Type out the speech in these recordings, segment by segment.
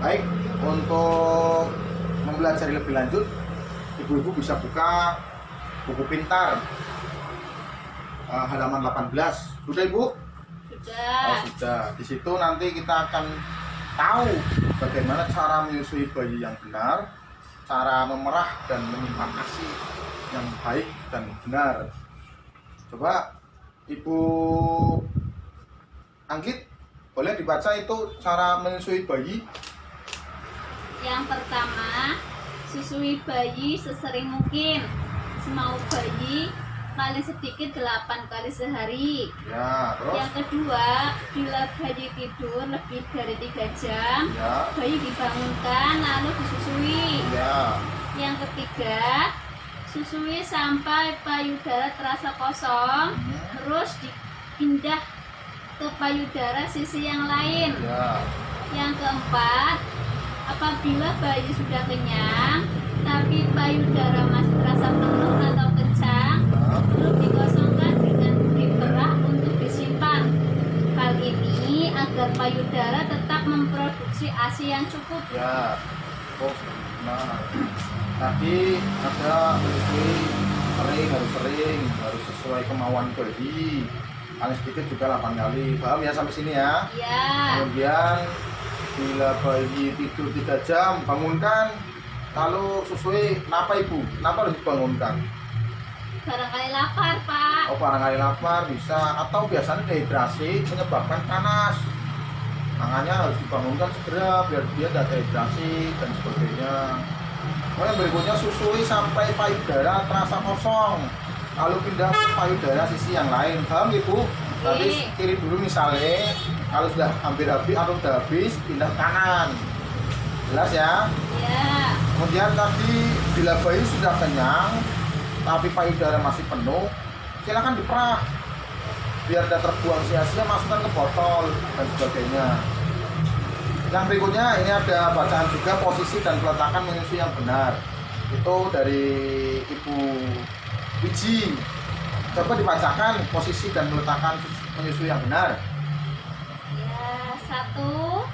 Baik, untuk mempelajari lebih lanjut, ibu-ibu bisa buka buku pintar halaman 18. Sudah Ibu? Sudah. Oh, sudah. Di situ nanti kita akan tahu bagaimana cara menyusui bayi yang benar, cara memerah dan menyimpan ASI yang baik dan benar. Coba Ibu Anggit, boleh dibaca itu cara menyusui bayi? Yang pertama, susui bayi sesering mungkin. Semau bayi paling sedikit 8 kali sehari. Ya, terus? Yang kedua, bila bayi tidur lebih dari 3 jam, Ya. bayi dibangunkan lalu disusui. Ya. Yang ketiga, susui sampai payudara terasa kosong, terus dipindah ke payudara sisi yang lain. Ya. Yang keempat, apabila bayi sudah kenyang tapi payudara masih terasa penuh atau kencang, perlu dikosongkan dengan diperah untuk disimpan. Hal ini agar payudara tetap memproduksi ASI yang cukup. Ya. Oh, nah. Tadi ada menyusui harus sesuai kemauan bayi. Paling sedikit juga 8 kali. Paham ya sampai sini ya? Ya. Kemudian bila bayi tidur 3 jam, bangunkan. Lalu susui, kenapa Ibu? Kenapa harus dibangunkan? Barangkali lapar, Pak. Oh, barangkali lapar bisa, atau biasanya dehidrasi menyebabkan panas. Makanya harus dibangunkan segera biar dia tidak dehidrasi dan sebagainya. Kemudian berikutnya susui sampai payudara terasa kosong, lalu pindah ke payudara sisi yang lain. Paham Ibu? Tadi kiri dulu misalnya, kalau sudah hampir habis atau sudah habis, pindah ke kanan. Jelas ya? Ya. Kemudian tadi bila bayi sudah kenyang tapi payudara masih penuh, silakan diperah biar tidak terbuang sia-sia, masukkan ke botol dan sebagainya. Yang berikutnya ini ada bacaan juga posisi dan peletakan menyusui yang benar. Itu dari Ibu Wiji. Coba dibacakan posisi dan peletakan menyusui yang benar. Ya, 1.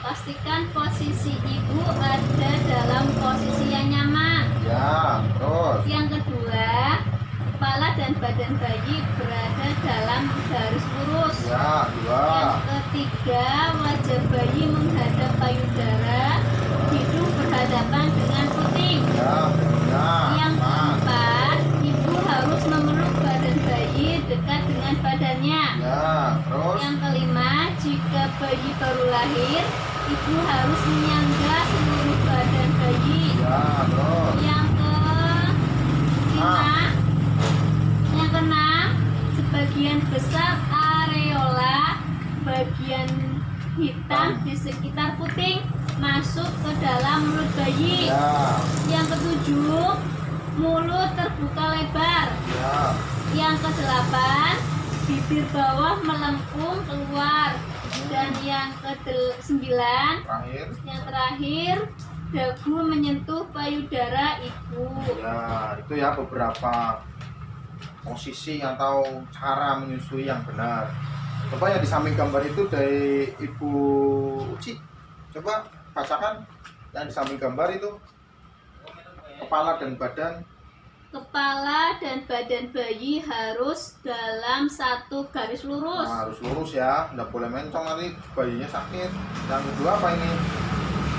Pastikan posisi ibu ada dalam posisi yang nyaman. Ya, terus. Yang kedua, kepala dan badan bayi berada dalam garis lurus. Ya, 2. Yang ketiga, wajah bayi menghadap payudara, hidung berhadapan dengan puting. Ya, benar. Yang keempat, ibu harus memeluk badan bayi dekat dengan badannya. Ya, terus. Yang kelima, jika bayi baru lahir, ibu harus menyangga seluruh badan bayi. Ya, terus. Yang keenam, sebagian besar areola bagian hitam di sekitar puting masuk ke dalam mulut bayi. Ya. Yang ketujuh, mulut terbuka lebar. Ya. Yang kedelapan, bibir bawah melengkung keluar. Dan yang ke-9, yang terakhir, dagu menyentuh payudara ibu. Ya, itu ya beberapa posisi atau cara menyusui yang benar. Coba yang di samping gambar itu dari Ibu Uci. Coba bacakan yang di samping gambar itu. Kepala dan badan. Kepala dan badan bayi harus dalam satu garis lurus. Nah, harus lurus ya, nggak boleh mencong nanti bayinya sakit. Yang kedua apa ini?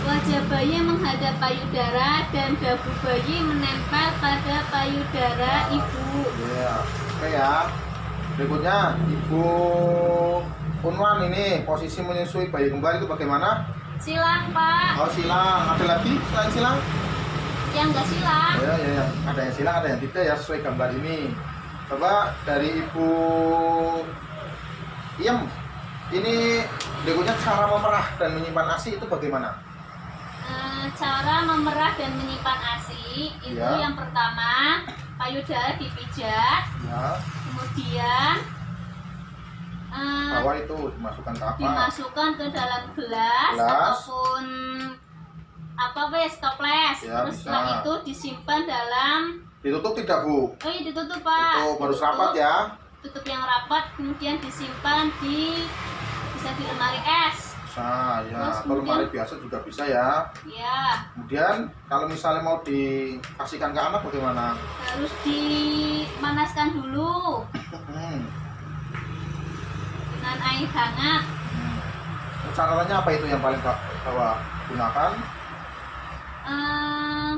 Wajah bayi menghadap payudara dan dagu bayi menempel pada payudara ibu. Ya, oke ya. Berikutnya Ibu Unwan, ini posisi menyusui bayi kembar itu bagaimana? Silang, Pak. Oh, silang. Ada lagi selain silang? Yang nggak silang. Ya. Ada yang silang, ada yang tidak ya, sesuai gambar ini. Coba dari Ibu Iem, ini berikutnya cara memerah dan menyimpan ASI itu bagaimana? Cara memerah dan menyimpan ASI itu Ya. yang pertama, payudara dipijat. Ya. Kemudian Bawah itu dimasukkan ke apa? dimasukkan ke dalam gelas. Ataupun toples. Ya, Terus bisa. setelah itu disimpan dalam. Ditutup tidak Bu? Oh iya, ditutup, Pak. Tutup, harus rapat ya. Tutup yang rapat, kemudian disimpan bisa di lemari es. Bisa ya, Terus atau kemudian- lemari biasa juga bisa ya. Ya, Kemudian kalau misalnya mau dikasihkan ke anak bagaimana? harus dimanaskan dulu Hmm. dengan air hangat. Caranya apa itu yang paling bawah? Gunakan Eh,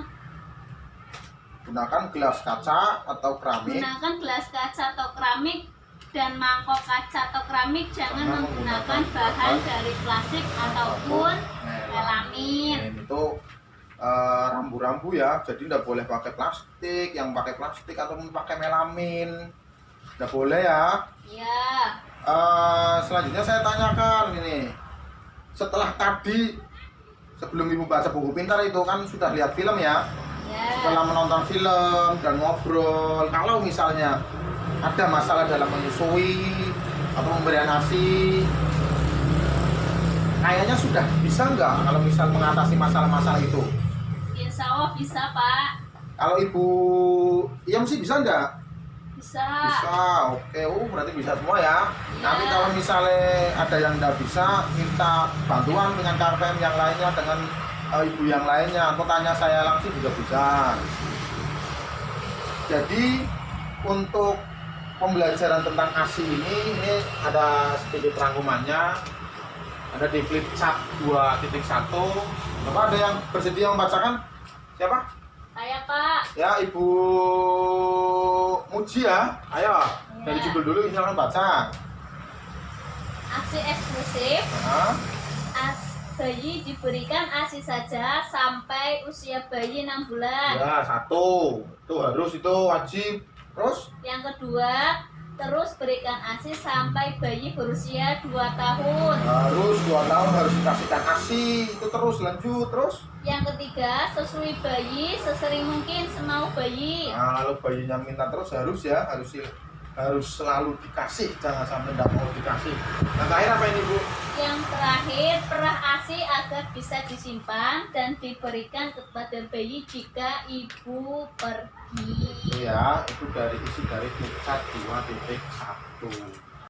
gelas kaca atau keramik. gunakan gelas kaca atau keramik dan mangkok kaca atau keramik. Jangan Jangan menggunakan menggunakan bahan dari plastik ataupun melamin. Itu rambu-rambu ya, jadi tidak boleh pakai plastik. Yang pakai plastik ataupun pakai melamin tidak boleh ya. Ya, Selanjutnya saya tanyakan ini, setelah tadi sebelum ibu baca buku pintar itu kan sudah lihat film ya, ya. setelah menonton film dan ngobrol, kalau misalnya ada masalah dalam menyusui atau pemberian ASI, kayaknya sudah bisa nggak kalau misal mengatasi masalah-masalah itu? Insya Allah bisa, Pak. Kalau ibu iya mesti bisa nggak? Bisa. Bisa, oke, berarti bisa semua ya. Iya. Nanti kalau misalnya ada yang nggak bisa, minta bantuan dengan KPM yang lainnya, dengan ibu yang lainnya, atau tanya saya langsung juga bisa. Jadi untuk pembelajaran tentang ASI ini ada sedikit rangkumannya, ada di flip chart 2.1. Bapak ada yang bersedia membacakan? Siapa? Saya, Pak. Ya, Ibu Muji ya. Ayo, dari Ya. judul dulu silakan baca. ASI eksklusif. Bayi diberikan ASI saja sampai usia bayi 6 bulan. Ya, satu. Itu harus, itu wajib. Terus? Yang kedua, terus berikan ASI sampai bayi berusia 2 tahun. Harus 2 tahun harus dikasihkan ASI. Itu terus lanjut terus. Yang ketiga, susui bayi sesering mungkin semau bayi. Nah, kalau bayinya minta terus harus ya, harus selalu dikasih, jangan sampai tidak mau dikasih. Yang terakhir apa ini, Bu? Yang terakhir, perah ASI agar bisa disimpan dan diberikan kepada bayi jika ibu pergi. Itu ya, itu dari isi dari flipchart 2.1.